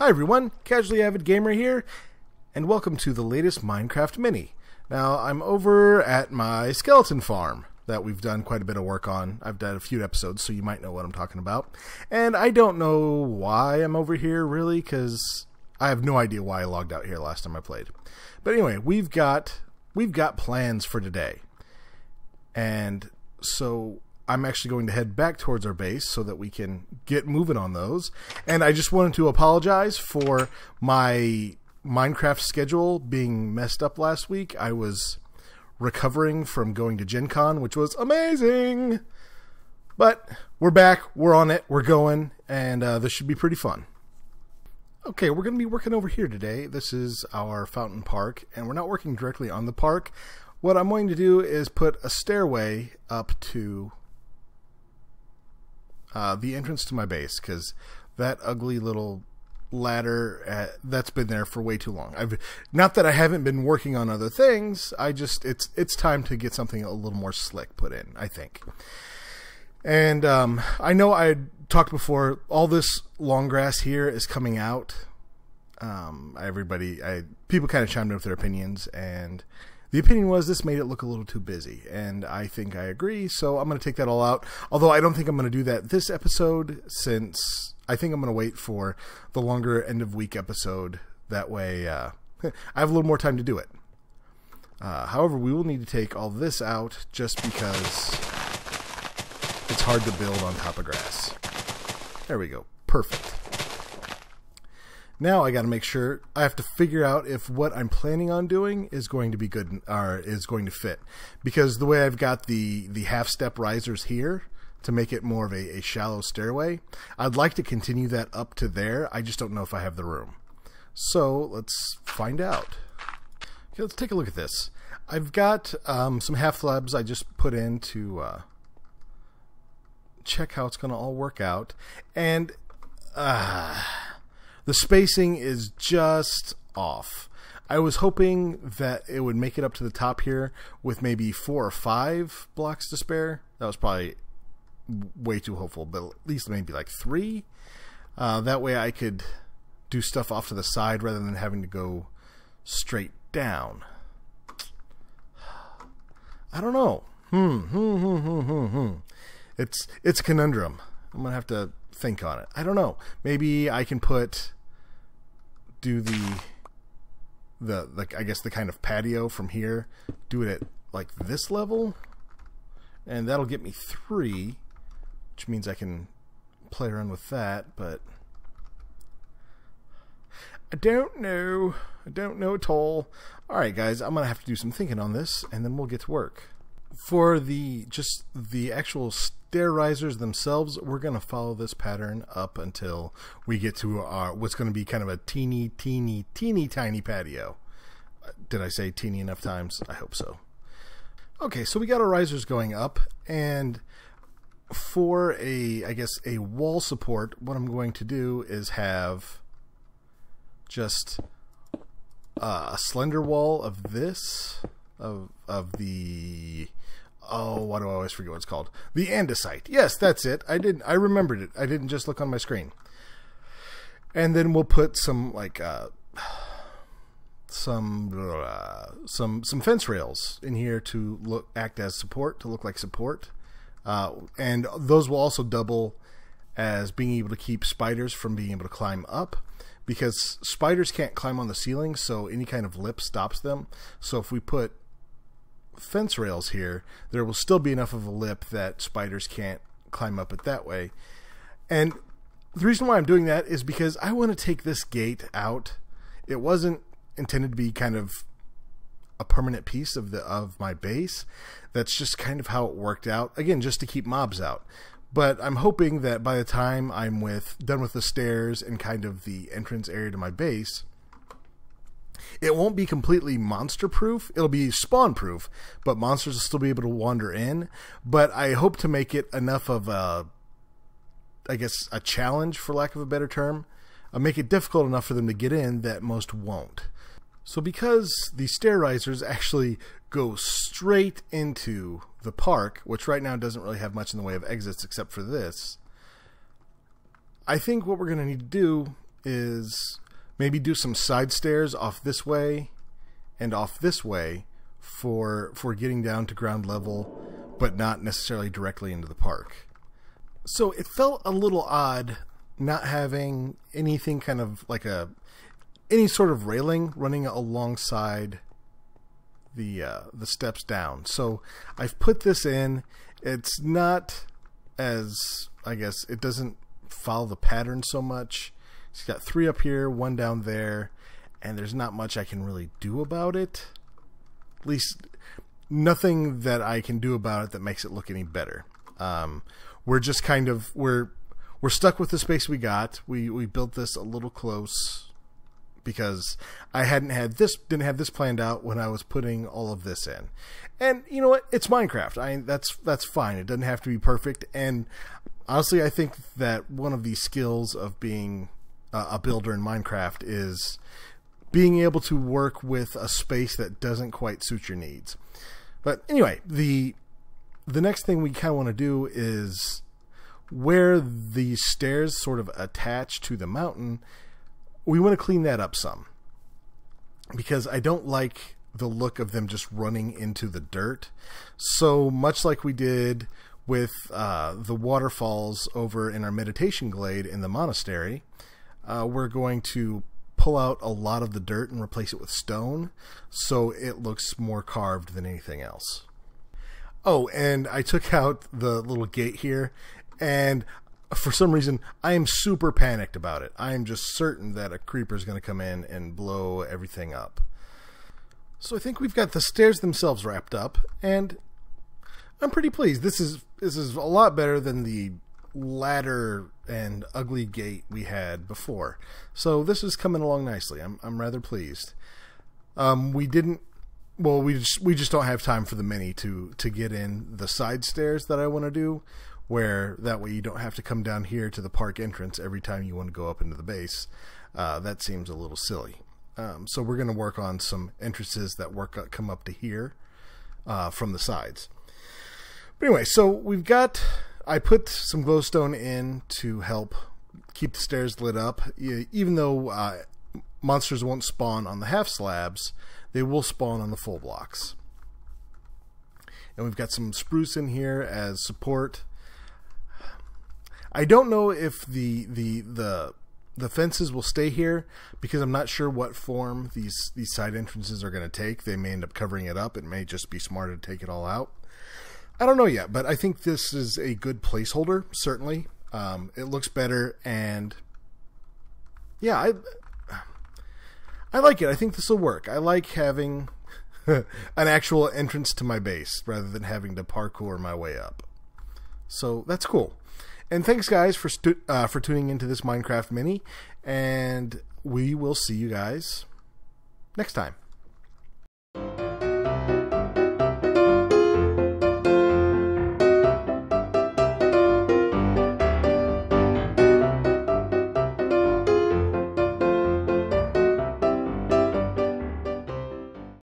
Hi everyone, Casually Avid Gamer here, and welcome to the latest Minecraft Mini. Now, I'm over at my skeleton farm that we've done quite a bit of work on. I've done a few episodes, so you might know what I'm talking about. And I don't know why I'm over here, really, because I have no idea why I logged out here last time I played. But anyway, we've got plans for today. And so I'm actually going to head back towards our base so that we can get moving on those. And I just wanted to apologize for my Minecraft schedule being messed up last week. I was recovering from going to Gen Con, which was amazing. But we're back, we're on it, we're going, and this should be pretty fun. Okay, we're going to be working over here today. This is our fountain park, and we're not working directly on the park. What I'm going to do is put a stairway up to the entrance to my base, because that ugly little ladder that's been there for way too long. Not that I haven't been working on other things. It's time to get something a little more slick put in, I think. And I know I talked before. All this long grass here is coming out. People kind of chimed in with their opinions, and the opinion was this made it look a little too busy, and I think I agree, so I'm going to take that all out. Although I don't think I'm going to do that this episode, since I think I'm going to wait for the longer end-of-week episode. That way I have a little more time to do it. However, we will need to take all this out just because it's hard to build on top of grass. There we go. Perfect. Now I got to make sure, I have to figure out if what I'm planning on doing is going to be good, or is going to fit. Because the way I've got the half-step risers here to make it more of a shallow stairway, I'd like to continue that up to there. I just don't know if I have the room. So let's find out. Okay, let's take a look at this. I've got some half slabs I just put in to check how it's going to all work out. And the spacing is just off. I was hoping that it would make it up to the top here with maybe 4 or 5 blocks to spare. That was probably way too hopeful, but at least maybe like 3. That way I could do stuff off to the side rather than having to go straight down. I don't know. It's a conundrum. I'm gonna have to think on it. I don't know. Maybe I can do the I guess the kind of patio from here, do it at like this level, and that'll get me 3, which means I can play around with that, but I don't know. I don't know at all. Alright guys, I'm gonna have to do some thinking on this, and then we'll get to work. For the actual stair risers themselves, we're going to follow this pattern up until we get to what's going to be kind of a teeny tiny patio. Did I say teeny enough times? I hope so. Okay, so we got our risers going up, and for I guess a wall support, what I'm going to do is have just a slender wall of this, of the, oh, why do I always forget what it's called? The andesite. Yes, that's it. I remembered it. I didn't just look on my screen. And then we'll put some like some fence rails in here to act as support, to look like support. And those will also double as being able to keep spiders from being able to climb up, because spiders can't climb on the ceiling, so any kind of lip stops them. So if we put fence rails here, there will still be enough of a lip that spiders can't climb up it that way. And the reason why I'm doing that is because I want to take this gate out. It wasn't intended to be kind of a permanent piece of my base. That's just kind of how it worked out. Again, just to keep mobs out. But I'm hoping that by the time I'm done with the stairs and kind of the entrance area to my base, it won't be completely monster proof. It'll be spawn proof, but monsters will still be able to wander in. But I hope to make it enough of I guess a challenge, for lack of a better term. Make it difficult enough for them to get in that most won't. So because the stair risers actually go straight into the park, which right now doesn't really have much in the way of exits except for this, I think what we're going to need to do is maybe do some side stairs off this way and off this way for getting down to ground level, but not necessarily directly into the park. So it felt a little odd not having anything kind of like any sort of railing running alongside the steps down. So I've put this in. It's not as, I guess, it doesn't follow the pattern so much. It's got 3 up here, 1 down there, and there's not much I can really do about it. At least nothing that I can do about it that makes it look any better. We're just kind of, we're stuck with the space we got. We built this a little close because I didn't have this planned out when I was putting all of this in. And you know what? It's Minecraft. That's fine. It doesn't have to be perfect. And honestly, I think that one of the skills of being a builder in Minecraft is being able to work with a space that doesn't quite suit your needs. But anyway, the next thing we kind of want to do is where the stairs sort of attach to the mountain, we want to clean that up some, because I don't like the look of them just running into the dirt. So much like we did with the waterfalls over in our meditation glade in the monastery, we're going to pull out a lot of the dirt and replace it with stone so it looks more carved than anything else. Oh, and I took out the little gate here, and for some reason I am super panicked about it. I am just certain that a creeper is going to come in and blow everything up. So I think we've got the stairs themselves wrapped up, and I'm pretty pleased. This is a lot better than the ladder and ugly gate we had before. So this is coming along nicely. I'm rather pleased. We just don't have time for the mini to get in the side stairs that I want to do, where that way you don't have to come down here to the park entrance every time you want to go up into the base. That seems a little silly. So we're going to work on some entrances that come up to here from the sides. But anyway, so I put some glowstone in to help keep the stairs lit up. Even though monsters won't spawn on the half slabs, they will spawn on the full blocks. And we've got some spruce in here as support. I don't know if the fences will stay here, because I'm not sure what form these side entrances are going to take. They may end up covering it up. It may just be smarter to take it all out. I don't know yet, but I think this is a good placeholder, certainly. It looks better, and yeah, I like it. I think this will work. I like having an actual entrance to my base rather than having to parkour my way up. So that's cool. And thanks, guys, for tuning into this Minecraft mini, and we will see you guys next time.